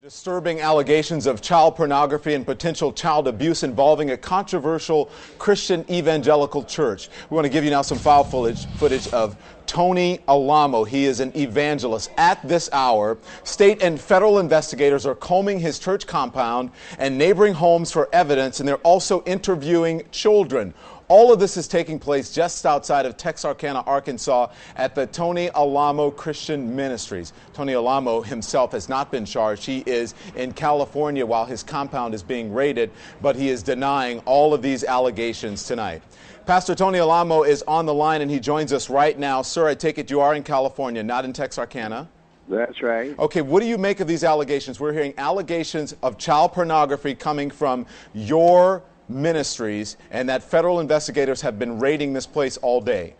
Disturbing allegations of child pornography and potential child abuse involving a controversial Christian evangelical church. We want to give you now some file footage of Tony Alamo. He is an evangelist. At this hour, state and federal investigators are combing his church compound and neighboring homes for evidence, and they're also interviewing children. All of this is taking place just outside of Texarkana, Arkansas, at the Tony Alamo Christian Ministries. Tony Alamo himself has not been charged. He is in California while his compound is being raided, but he is denying all of these allegations tonight. Pastor Tony Alamo is on the line, and he joins us right now. Sir, I take it you are in California, not in Texarkana? That's right. Okay, what do you make of these allegations? We're hearing allegations of child pornography coming from your ministries, and that federal investigators have been raiding this place all day.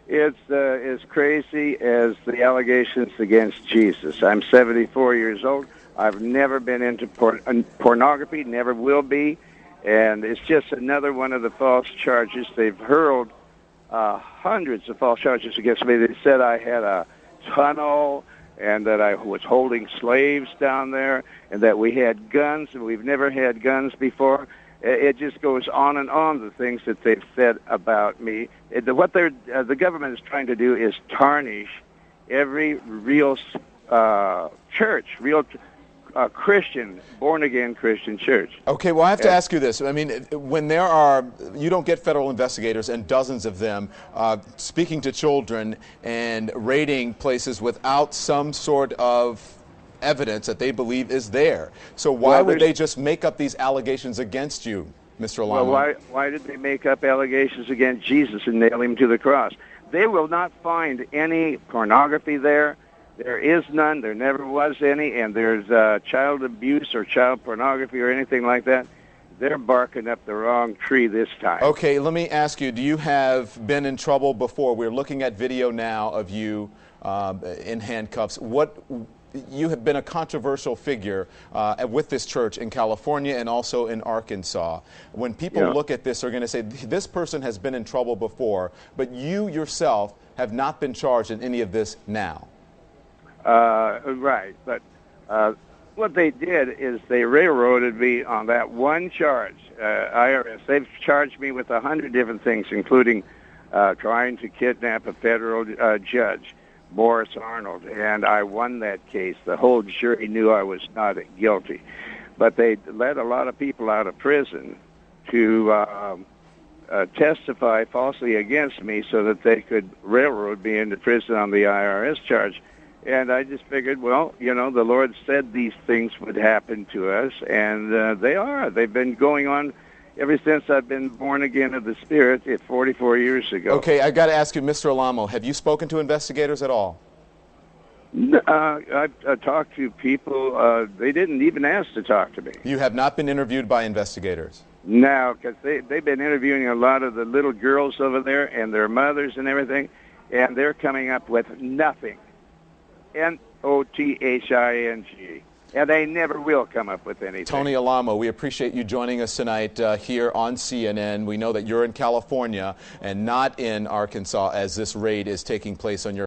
It's as crazy as the allegations against Jesus. I'm 74 years old. I've never been into pornography, never will be, and it's just another one of the false charges. They've hurled hundreds of false charges against me. They said I had a tunnel and that I was holding slaves down there and that we had guns, and we've never had guns before. It just goes on and on, the things that they've said about me. What the government is trying to do is tarnish every real church, real Christian, born-again Christian church. Okay, well, I have to ask you this. I mean, when you don't get federal investigators and dozens of them speaking to children and raiding places without some sort of evidence that they believe is there. So why would they just make up these allegations against you, Mr. Alamo? Well, why did they make up allegations against Jesus and nail him to the cross? They will not find any pornography there. There is none. There never was any. And there's child abuse or child pornography or anything like that. They're barking up the wrong tree this time. Okay, let me ask you, do you have been in trouble before? We're looking at video now of you in handcuffs. You have been a controversial figure with this church in California and also in Arkansas. When people look at this, they're going to say, this person has been in trouble before, but you yourself have not been charged in any of this now. Right, but what they did is they railroaded me on that one charge. IRS, they've charged me with 100 different things, including trying to kidnap a federal judge, Boris Arnold, and I won that case. The whole jury knew I was not guilty. But they let a lot of people out of prison to testify falsely against me so that they could railroad me into prison on the IRS charge. And I just figured, well, the Lord said these things would happen to us, and they are. They've been going on ever since I've been born again of the Spirit 44 years ago. Okay, I've got to ask you, Mr. Alamo, have you spoken to investigators at all? I've talked to people. They didn't even ask to talk to me. You have not been interviewed by investigators? No, because they've been interviewing a lot of the little girls over there and their mothers and everything, and they're coming up with nothing. Nothing. And they never will come up with anything. Tony Alamo, we appreciate you joining us tonight here on CNN. We know that you're in California and not in Arkansas as this raid is taking place on your